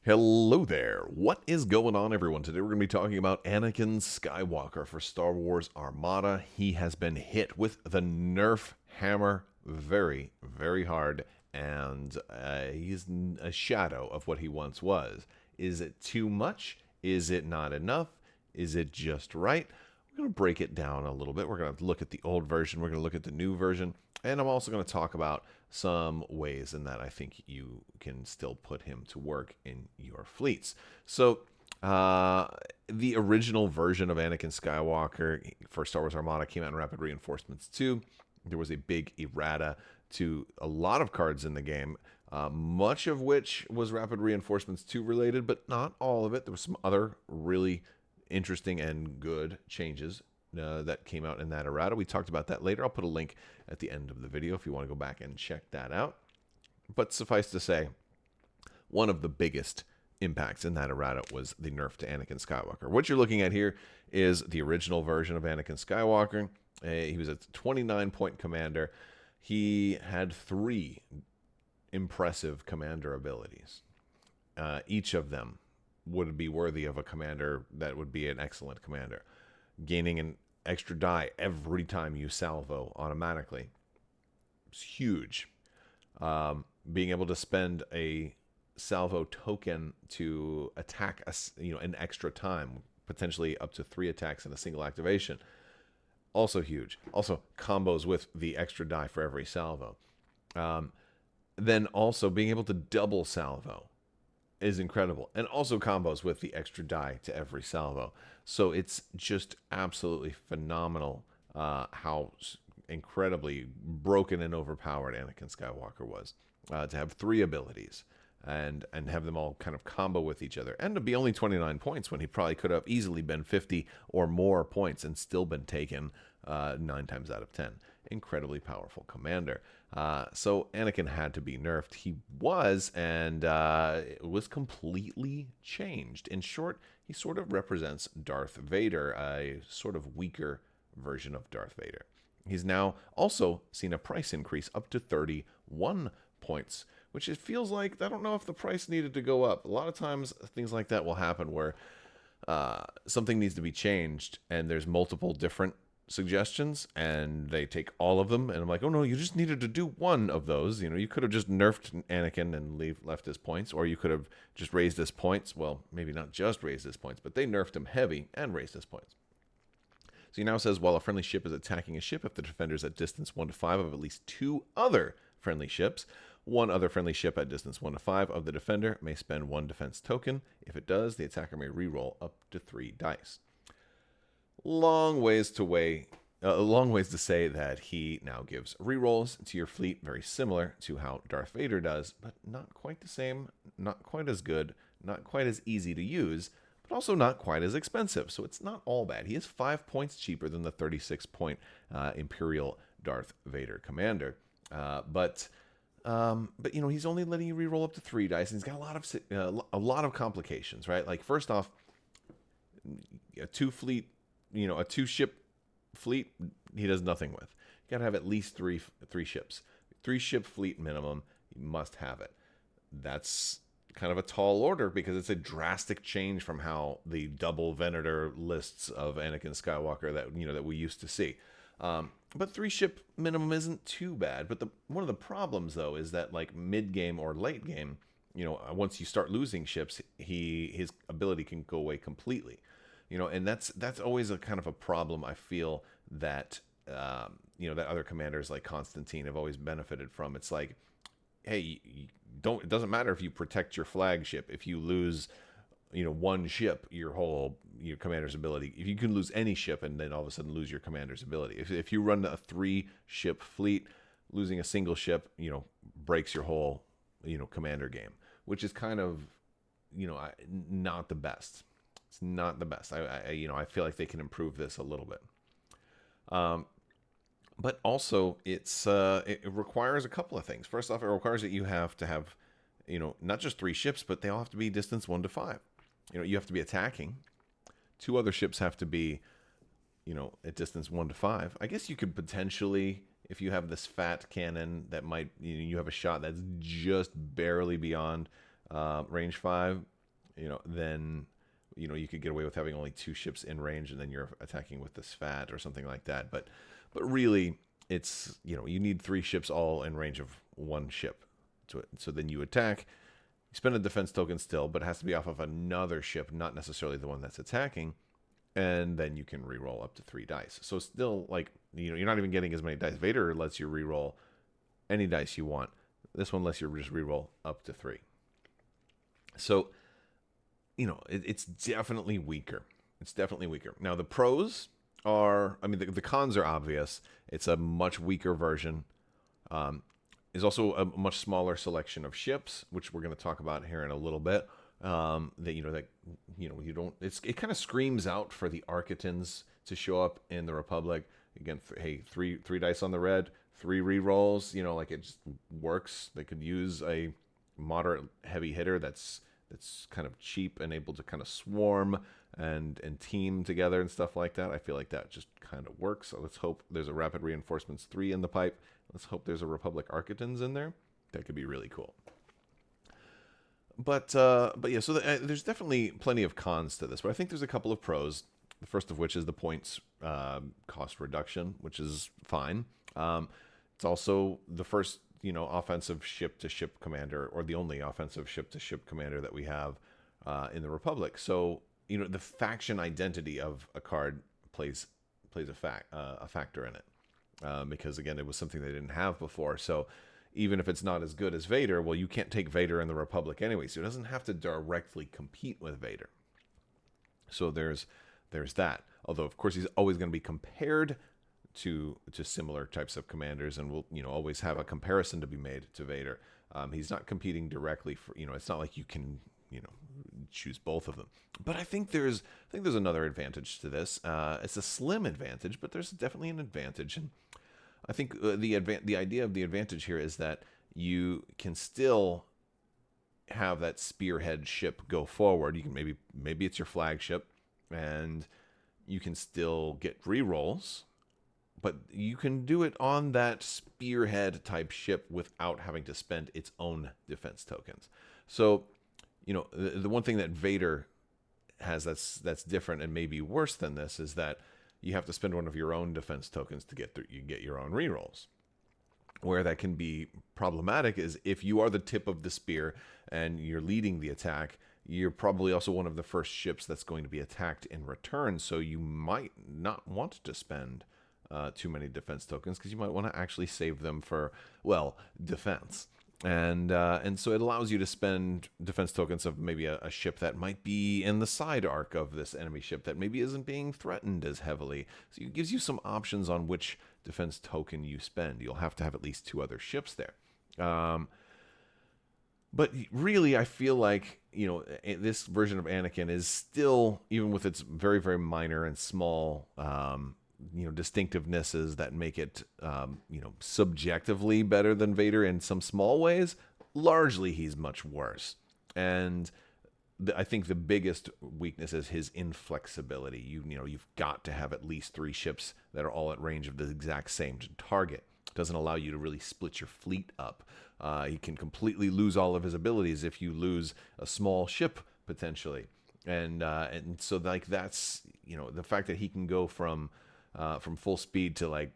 Hello there. What is going on, everyone? Today we're going to be talking about Anakin Skywalker for Star Wars Armada. He has been hit with the Nerf hammer very, very hard, and he's a shadow of what he once was. Is it too much? Is it not enough? Is it just right? We're going to break it down a little bit. We're going to look at the old version. We're going to look at the new version. And I'm also going to talk about some ways in that I think you can still put him to work in your fleets. So, the original version of Anakin Skywalker for Star Wars Armada came out in Rapid Reinforcements 2. There was a big errata to a lot of cards in the game, much of which was Rapid Reinforcements 2 related, but not all of it. There was some other really interesting and good changes that came out in that errata. We talked about that later. I'll put a link at the end of the video if you want to go back and check that out. But suffice to say, one of the biggest impacts in that errata was the nerf to Anakin Skywalker. What you're looking at here is the original version of Anakin Skywalker. He was a 29-point commander. He had 3 impressive commander abilities. Each of them would be worthy of a commander that would be an excellent commander. Gaining an extra die every time you salvo automatically. It's huge. Being able to spend a salvo token to attack an extra time, potentially up to 3 attacks in a single activation. Also huge. Also combos with the extra die for every salvo. Then also being able to double salvo is incredible, and also combos with the extra die to every salvo. So it's just absolutely phenomenal how incredibly broken and overpowered Anakin Skywalker was. To have 3 abilities and have them all kind of combo with each other, and to be only 29 points when he probably could have easily been 50 or more points and still been taken 9 times out of 10. Incredibly powerful commander. So Anakin had to be nerfed. He was, and it was completely changed. In short, he sort of represents Darth Vader, a sort of weaker version of Darth Vader. He's now also seen a price increase up to 31 points, which it feels like, I don't know if the price needed to go up. A lot of times things like that will happen where something needs to be changed and there's multiple different suggestions and they take all of them, and I'm like, oh no, you just needed to do one of those. You could have just nerfed Anakin and left his points, or you could have just raised his points. Well, maybe not just raised his points, but they nerfed him heavy and raised his points. So he now says, while a friendly ship is attacking a ship, if the defender is at distance 1 to 5 of at least 2 other friendly ships, one other friendly ship at distance 1 to 5 of the defender may spend 1 defense token. If it does, the attacker may reroll up to 3 dice. Long ways to say that he now gives rerolls to your fleet, very similar to how Darth Vader does, but not quite the same, not quite as good, not quite as easy to use, but also not quite as expensive. So it's not all bad. He is 5 points cheaper than the 36-point Imperial Darth Vader commander, but he's only letting you reroll up to 3 dice, and he's got a lot of complications, right? Like, first off, a 2-ship fleet, he does nothing with. You got to have at least three ships. 3-ship fleet minimum, you must have it. That's kind of a tall order because it's a drastic change from how the double Venator lists of Anakin Skywalker that we used to see. But 3-ship minimum isn't too bad. But one of the problems, though, is that, like, mid-game or late game, once you start losing ships, his ability can go away completely. And that's always a kind of a problem I feel that that other commanders like Constantine have always benefited from. It's like, hey, it doesn't matter if you protect your flagship. If you lose, one ship, your commander's ability. If you can lose any ship and then all of a sudden lose your commander's ability. If you run a 3-ship fleet, losing a single ship, breaks your whole, commander game, which is kind of, not the best. It's not the best. I feel like they can improve this a little bit. But also, it requires a couple of things. First off, it requires that you have to have, not just 3 ships, but they all have to be distance 1 to 5. You have to be attacking. 2 other ships have to be, at distance 1 to 5. I guess you could potentially, if you have this fat cannon that might, you have a shot that's just barely beyond range 5, then you could get away with having only 2 ships in range, and then you're attacking with the Svat or something like that. But really, it's you need 3 ships all in range of 1 ship. So then you attack. You spend a defense token still, but it has to be off of another ship, not necessarily the one that's attacking. And then you can reroll up to 3 dice. So still, like, you're not even getting as many dice. Vader lets you reroll any dice you want. This one lets you just reroll up to 3. So, it's definitely weaker. It's definitely weaker. Now, the pros are, the cons are obvious. It's a much weaker version. Is also a much smaller selection of ships, which we're going to talk about here in a little bit. You don't. It kind of screams out for the Architans to show up in the Republic again. Hey, three dice on the red, 3 rerolls. Like, it just works. They could use a moderate heavy hitter that's kind of cheap and able to kind of swarm and team together and stuff like that. I feel like that just kind of works. So let's hope there's a Rapid Reinforcements 3 in the pipe. Let's hope there's a Republic Architans in there. That could be really cool. But yeah, so there's definitely plenty of cons to this, but I think there's a couple of pros. The first of which is the points cost reduction, which is fine. It's also the first, offensive ship-to-ship commander, or the only offensive ship-to-ship commander that we have in the Republic. So, the faction identity of a card plays a factor in it. Because, again, it was something they didn't have before. So even if it's not as good as Vader, well, you can't take Vader in the Republic anyway. So it doesn't have to directly compete with Vader. So there's that. Although, of course, he's always going to be compared to similar types of commanders, and will always have a comparison to be made to Vader. He's not competing directly for, it's not like you can choose both of them. But I think there's another advantage to this. It's a slim advantage, but there's definitely an advantage. And I think the idea of the advantage here is that you can still have that spearhead ship go forward. You can maybe it's your flagship, and you can still get rerolls, but you can do it on that spearhead type ship without having to spend its own defense tokens. So, the one thing that Vader has that's different and maybe worse than this is that you have to spend one of your own defense tokens to get your own rerolls. Where that can be problematic is if you are the tip of the spear and you're leading the attack, you're probably also one of the first ships that's going to be attacked in return. So you might not want to spend too many defense tokens, because you might want to actually save them for, defense. And so it allows you to spend defense tokens of maybe a ship that might be in the side arc of this enemy ship that maybe isn't being threatened as heavily. So it gives you some options on which defense token you spend. You'll have to have at least 2 other ships there. But really, I feel like, this version of Anakin is still, even with its very, very minor and small distinctivenesses that make it, subjectively better than Vader in some small ways, largely he's much worse. And I think the biggest weakness is his inflexibility. You've got to have at least 3 ships that are all at range of the exact same target. It doesn't allow you to really split your fleet up. He can completely lose all of his abilities if you lose a small ship potentially. And so that's, the fact that he can go from full speed to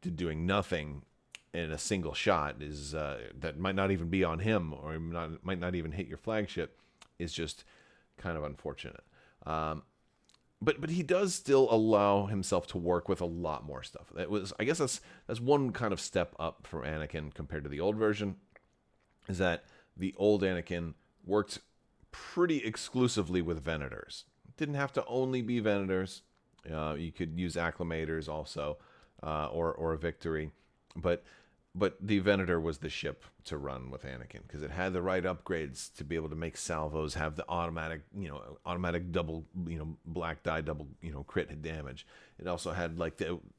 doing nothing in a single shot is that might not even be on him, or might not even hit your flagship, is just kind of unfortunate. But he does still allow himself to work with a lot more stuff. I guess that's one kind of step up for Anakin compared to the old version, is that the old Anakin worked pretty exclusively with Venators. Didn't have to only be Venators. You could use Acclamators also, or a Victory, but the Venator was the ship to run with Anakin, because it had the right upgrades to be able to make salvos, have the automatic double, black die double, crit damage. It also had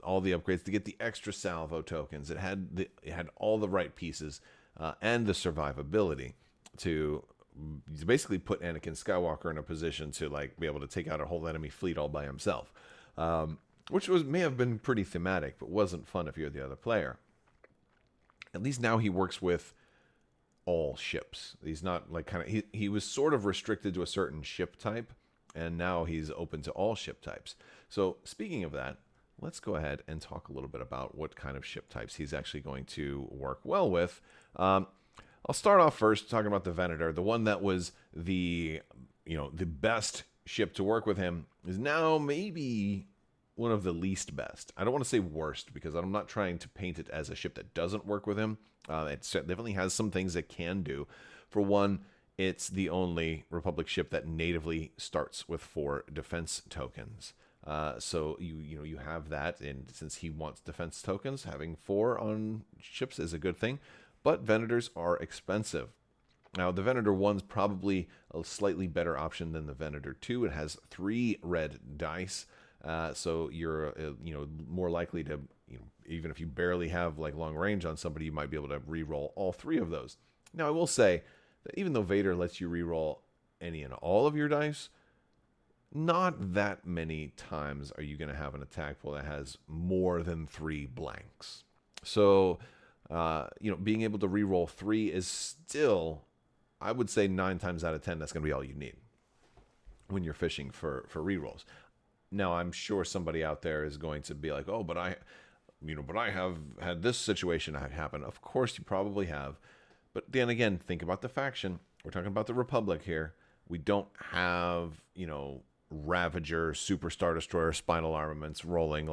all the upgrades to get the extra salvo tokens. It had all the right pieces, and the survivability to basically put Anakin Skywalker in a position to be able to take out a whole enemy fleet all by himself, which may have been pretty thematic, but wasn't fun if you're the other player. At least now he works with all ships. He's not like kind of he was sort of restricted to a certain ship type, and now he's open to all ship types. So speaking of that, let's go ahead and talk a little bit about what kind of ship types he's actually going to work well with. I'll start off first talking about the Venator. The one that was the best ship to work with him is now maybe one of the least best. I don't want to say worst because I'm not trying to paint it as a ship that doesn't work with him. It definitely has some things it can do. For one, it's the only Republic ship that natively starts with 4 defense tokens. So you have that, and since he wants defense tokens, having 4 on ships is a good thing. But Venators are expensive. Now, the Venator 1's probably a slightly better option than the Venator 2. It has 3 red dice, so you're more likely to, even if you barely have like long range on somebody, you might be able to re-roll all 3 of those. Now, I will say that even though Vader lets you re-roll any and all of your dice, not that many times are you going to have an attack pool that has more than 3 blanks. So, being able to re-roll 3 is still, I would say 9 times out of 10, that's going to be all you need when you're fishing for re-rolls. Now, I'm sure somebody out there is going to be like, oh, but I have had this situation happen. Of course, you probably have. But then again, think about the faction. We're talking about the Republic here. We don't have, Ravager, Super Star Destroyer, Spinal Armaments rolling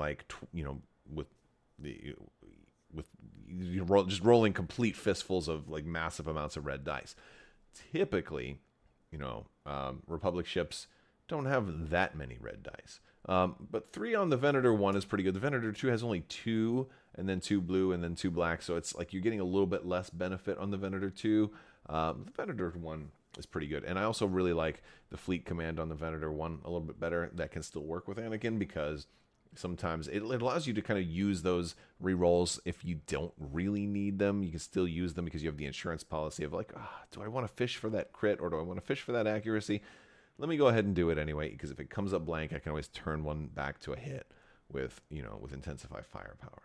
just rolling complete fistfuls of like massive amounts of red dice. Typically, Republic ships don't have that many red dice. But 3 on the Venator 1 is pretty good. The Venator 2 has only 2, and then 2 blue, and then 2 black. So it's like you're getting a little bit less benefit on the Venator 2. The Venator 1 is pretty good. And I also really like the fleet command on the Venator 1 a little bit better. That can still work with Anakin because sometimes it allows you to kind of use those rerolls if you don't really need them. You can still use them because you have the insurance policy of like, do I want to fish for that crit or do I want to fish for that accuracy? Let me go ahead and do it anyway, because if it comes up blank, I can always turn one back to a hit with intensified firepower.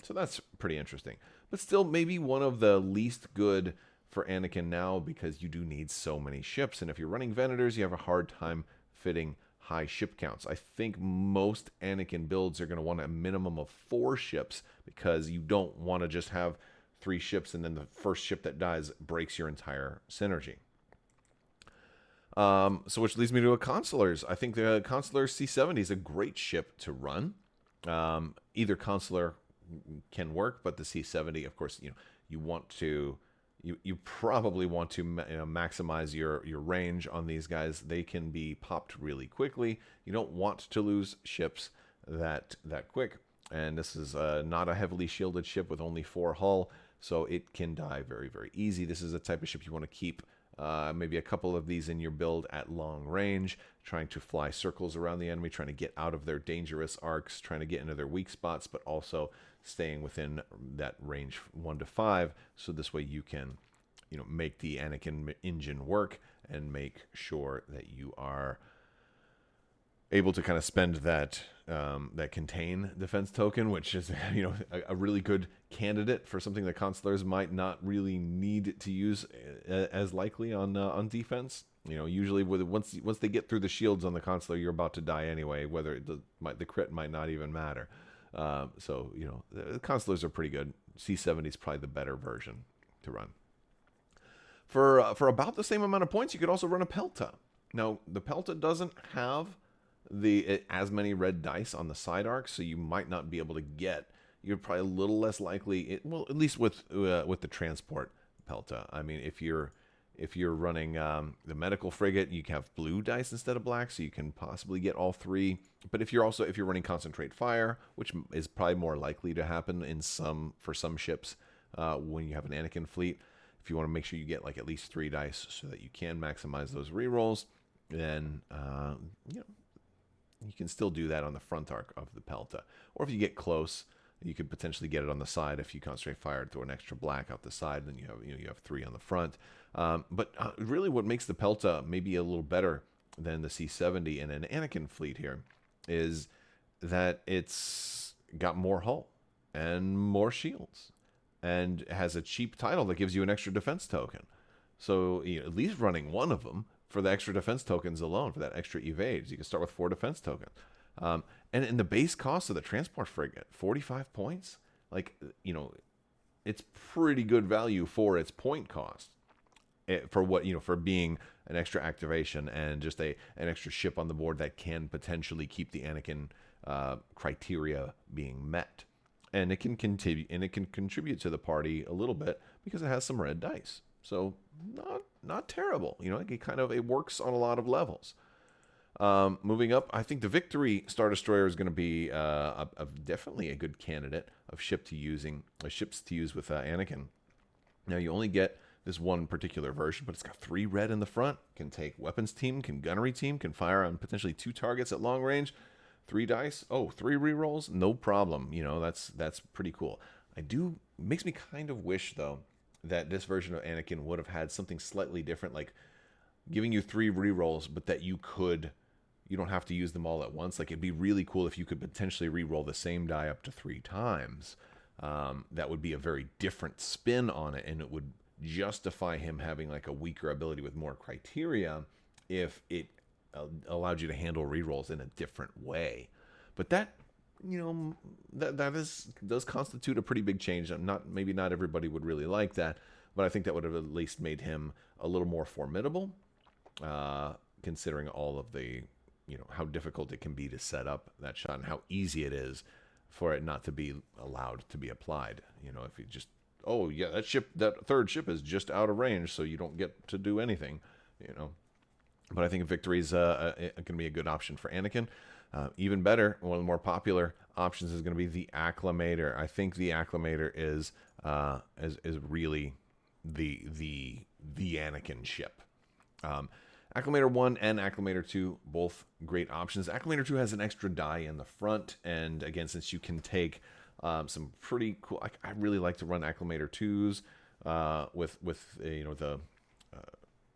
So that's pretty interesting. But still, maybe one of the least good for Anakin now, because you do need so many ships. And if you're running Venators, you have a hard time fitting high ship counts. I think most Anakin builds are going to want a minimum of 4 ships, because you don't want to just have 3 ships and then the first ship that dies breaks your entire synergy. So which leads me to a Consulars. I think the Consular C70 is a great ship to run. Either Consular can work, but the C70, of course, you probably want to maximize your range on these guys. They can be popped really quickly. You don't want to lose ships that quick. And this is not a heavily shielded ship with only 4 hull, so it can die very, very easy. This is a type of ship you want to keep maybe a couple of these in your build at long range, trying to fly circles around the enemy, trying to get out of their dangerous arcs, trying to get into their weak spots, but also staying within that range 1 to 5. So this way you can, make the Anakin engine work and make sure that you are able to kind of spend that contain defense token, which is a really good candidate for something that Consulars might not really need to use as likely on defense. Usually once they get through the shields on the Consular, you're about to die anyway. Whether the crit might not even matter. So the Consulars are pretty good. C70 is probably the better version to run. For about the same amount of points, you could also run a Pelta. Now the Pelta doesn't have as many red dice on the side arcs, so you might not be able to get. You're probably a little less likely. At least with the transport Pelta. I mean, if you're running the medical frigate, you can have blue dice instead of black, so you can possibly get all 3. But if you're running concentrate fire, which is probably more likely to happen for some ships when you have an Anakin fleet, if you want to make sure you get like at least 3 dice so that you can maximize those rerolls, then you can still do that on the front arc of the Pelta. Or if you get close, you could potentially get it on the side. If you concentrate fire, throw an extra black out the side, then you have 3 on the front. But really, what makes the Pelta maybe a little better than the C70 and an Anakin fleet here is that it's got more hull and more shields. and has a cheap title that gives you an extra defense token. So at least running one of them for the extra defense tokens alone, for that extra evades. You can start with 4 defense tokens. And in the base cost of the transport frigate, 45 points, like, it's pretty good value for its point cost. For what, for being an extra activation and just an extra ship on the board that can potentially keep the Anakin criteria being met. And it can contribute to the party a little bit because it has some red dice. So not terrible. It works on a lot of levels. Moving up, I think the Victory Star Destroyer is going to be definitely a good candidate of ships to use with Anakin. Now you only get this one particular version, but it's got 3 red in the front. Can take weapons team, can gunnery team, can fire on potentially 2 targets at long range. 3 dice. 3 rerolls, no problem. That's pretty cool. Makes me kind of wish though that this version of Anakin would have had something slightly different, like giving you 3 rerolls, but that you don't have to use them all at once. Like, it'd be really cool if you could potentially reroll the same die up to 3 times. That would be a very different spin on it, and it would justify him having like a weaker ability with more criteria if it allowed you to handle rerolls in a different way. But that does constitute a pretty big change. Maybe not everybody would really like that, but I think that would have at least made him a little more formidable, considering all of the how difficult it can be to set up that shot and how easy it is for it not to be allowed to be applied. If you just, that third ship is just out of range, so you don't get to do anything. But I think Victory is going to be a good option for Anakin. Even better, one of the more popular options is going to be the Acclamator. I think the Acclamator is really the Anakin ship. Acclamator 1 and Acclamator 2, both great options. Acclamator 2 has an extra die in the front, and again, since you can take some pretty cool, I really like to run Acclamator 2s with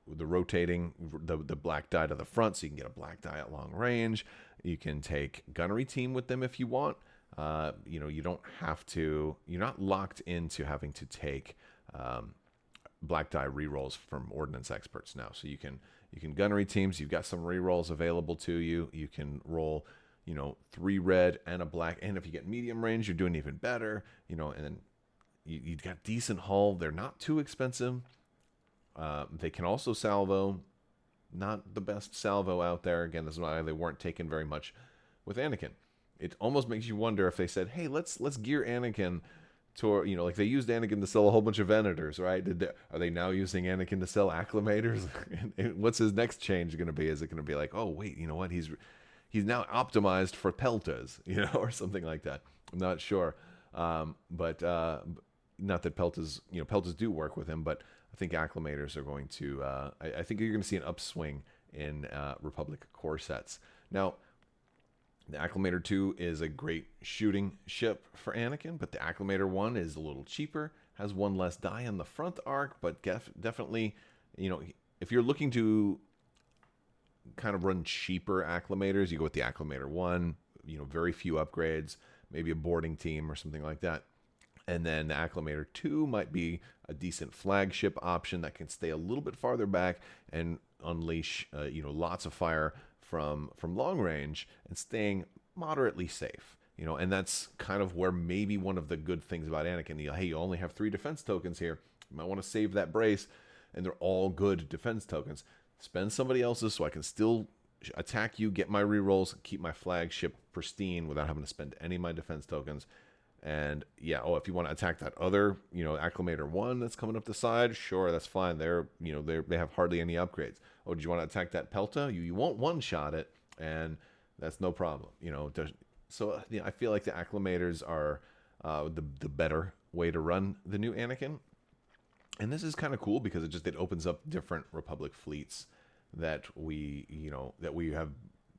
the rotating the black die to the front, so you can get a black die at long range. You can take gunnery team with them if you want. You don't have to. You're not locked into having to take black die rerolls from ordnance experts now. So you can gunnery teams. You've got some rerolls available to you. You can roll 3 red and a black, and if you get medium range, you're doing even better. And then you've got decent hull. They're not too expensive. They can also salvo. Not the best salvo out there. Again, this is why they weren't taken very much with Anakin. It almost makes you wonder if they said, hey, let's gear Anakin to, like they used Anakin to sell a whole bunch of Venators, right? Are they now using Anakin to sell Acclamators? What's his next change going to be? Is it going to be like, oh, wait, you know what? He's now optimized for Peltas, or something like that. I'm not sure. But not that Peltas, Peltas do work with him, but I think Acclamators are going to, I think you're going to see an upswing in Republic core sets. Now, the Acclamator 2 is a great shooting ship for Anakin, but the Acclamator 1 is a little cheaper, has 1 less die in the front arc, but definitely, if you're looking to kind of run cheaper Acclamators, you go with the Acclamator 1, very few upgrades, maybe a boarding team or something like that. And then the Acclamator 2 might be a decent flagship option that can stay a little bit farther back and unleash, lots of fire from long range and staying moderately safe. And that's kind of where maybe one of the good things about Anakin, hey, you only have 3 defense tokens here. You might want to save that brace, and they're all good defense tokens. Spend somebody else's so I can still attack you, get my rerolls, keep my flagship pristine without having to spend any of my defense tokens. And yeah, if you want to attack that other, Acclamator 1 that's coming up the side, sure, that's fine. They have hardly any upgrades. Oh, do you want to attack that Pelta? You won't one-shot it, and that's no problem. So I feel like the Acclamators are the better way to run the new Anakin. And this is kind of cool because it opens up different Republic fleets that we have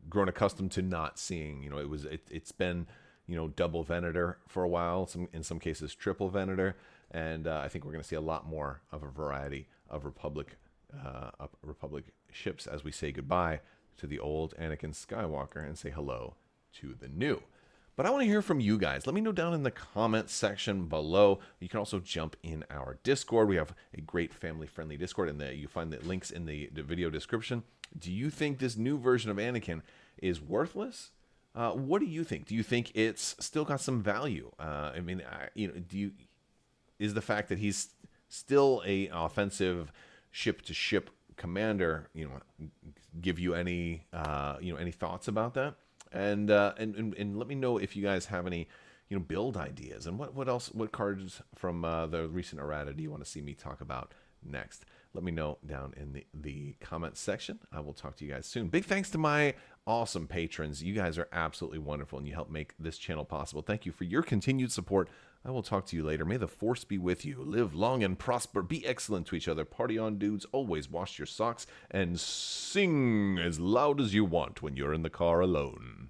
grown accustomed to not seeing. It's been double Venator for a while, in some cases triple Venator, and I think we're going to see a lot more of a variety of Republic ships as we say goodbye to the old Anakin Skywalker and say hello to the new. But I want to hear from you guys. Let me know down in the comment section below. You can also jump in our Discord. We have a great family-friendly Discord, and you find the links in the video description. Do you think this new version of Anakin is worthless? What do you think? Do you think it's still got some value? I mean, is the fact that he's still a offensive ship-to-ship commander, give you any any thoughts about that? And let me know if you guys have any build ideas, and what cards from the recent errata do you want to see me talk about next? Let me know down in the comment section. I will talk to you guys soon. Big thanks to my awesome patrons. You guys are absolutely wonderful, and you help make this channel possible. Thank you for your continued support. I will talk to you later. May the force be with you. Live long and prosper. Be excellent to each other. Party on, dudes. Always wash your socks and sing as loud as you want when you're in the car alone.